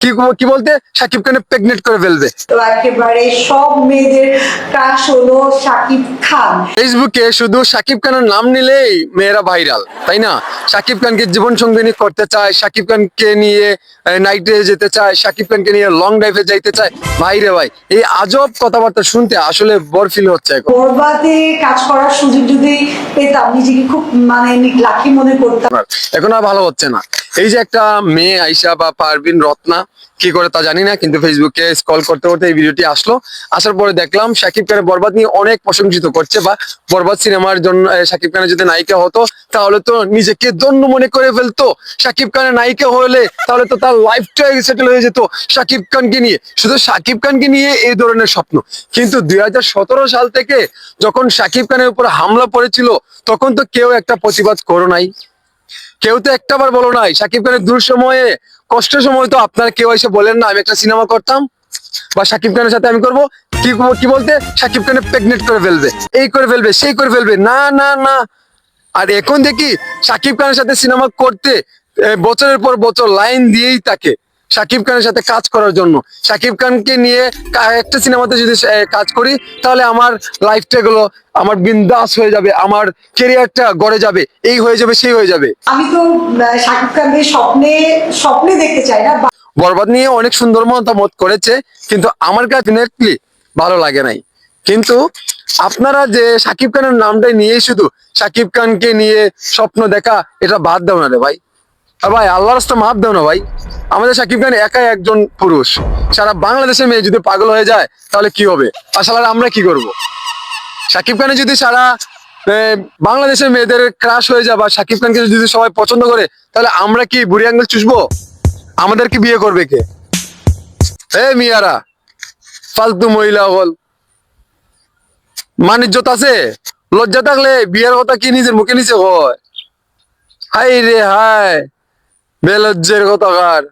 কি বলতে শাকিব খানের প্রেগনেন্ট করে ফেলবে। তো একেবারে সব মেয়েদের ক্রাশ হলো শাকিব খান। ফেসবুকে শুধু শাকিব খানের নাম নিলেই মেয়েরা ভাইরাল, তাই না? শাকিব খানকে জীবন সঙ্গিনী করতে চায়, শাকিব খানকে নিয়ে নাইটে যেতে চায়, শাকিব খানকে নিয়ে লং ড্রাইভে যাইতে চায়। ভাই রে ভাই, এই আজব কথাবার্তা শুনতে আসলে বর ফিল হচ্ছে এখন। বরবাদে কাজ করার সুযোগ যদি পেতাম নিজেকে খুব মানে লাকি মনে করতাম। এখন আর ভালো হচ্ছে না। এই যে একটা মেয়ে আইসা বা পারভিন রত্না কি করে তা জানি না, কিন্তু ফেসবুকে স্ক্রল করতে করতে এই ভিডিওটি আসলো। আসার পরে দেখলাম শাকিব খানের বরবাদ নিয়ে অনেক প্রশংসিত করছে, বা বরবাদ সিনেমার জন্য শাকিব খানের যদি নায়িকা হতো তাহলে তো নিজেকে ধন্য মনে করে ফেলতো। শাকিব খানের নায়িকা হলে তাহলে তো তার লাইফটাই সেটেল হয়ে যেত শাকিব খানকে নিয়ে, শুধু শাকিব খানকে নিয়ে এই ধরনের স্বপ্ন। কিন্তু 2017 সাল থেকে যখন শাকিব খানের উপর হামলা পড়েছিল তখন তো কেউ একটা প্রতিবাদ করো নাই, কেউ তো একটাবার বলো নাই। শাকিব খানের দূর সময়ে কষ্টের সময় তো আপনারা কেউ এসে বলেন না আমি একটা সিনেমা করতাম বা শাকিব খানের সাথে আমি করবো, কি বলতে শাকিব খানের প্রেগনেন্ট করে ফেলবে, এই করে ফেলবে, সেই করে ফেলবে, না না না। আর এখন দেখি শাকিব খানের সাথে সিনেমা করতে বছরের পর বছর লাইন দিয়েই থাকে শাকিব খানের সাথে কাজ করার জন্য। শাকিব খানকে নিয়ে একটা সিনেমাতে যদি কাজ করি তাহলে আমার লাইফটা গুলো আমার বিন্দাস হয়ে যাবে, আমার কেরিয়ারটা গড়ে যাবে, এই হয়ে যাবে, সেই হয়ে যাবে। আমি তো শাকিব খানকে স্বপ্নে স্বপ্নে দেখতে চাই না। বরবাদ নিয়ে অনেক সুন্দর মতামত করেছে, কিন্তু আমার কাছে ডেফিনেটলি ভালো লাগে নাই। কিন্তু আপনারা যে শাকিব খানের নামটাই নিয়ে শুধু শাকিব খানকে নিয়ে স্বপ্ন দেখা, এটা বাদ দাও না রে ভাই। আর ভাই আল্লাহর রাস্তা মাফ দাও না ভাই। আমাদের শাকিব খান একাই একজন পুরুষ, সারা বাংলাদেশের মেয়ে যদি পাগল হয়ে যায় তাহলে কি হবে? আসলে আমরা কি করব? শাকিব খানের যদি সারা বাংলাদেশের মেয়েদের ক্রাশ হয়ে যায়, বা শাকিব খানকে যদি সবাই পছন্দ করে, তাহলে আমরা কি বুড়ি আঙ্গুল চুষবো? আমাদেরকে বিয়ে করবে কে? মিয়ারা ফালতু মহিলা হল, মান ইজ্জত আছে? লজ্জা থাকলে বিয়ের কথা কি নিজের মুখে নিচে হয়? হাই রে হাই, বেলজ্জের কথাকার।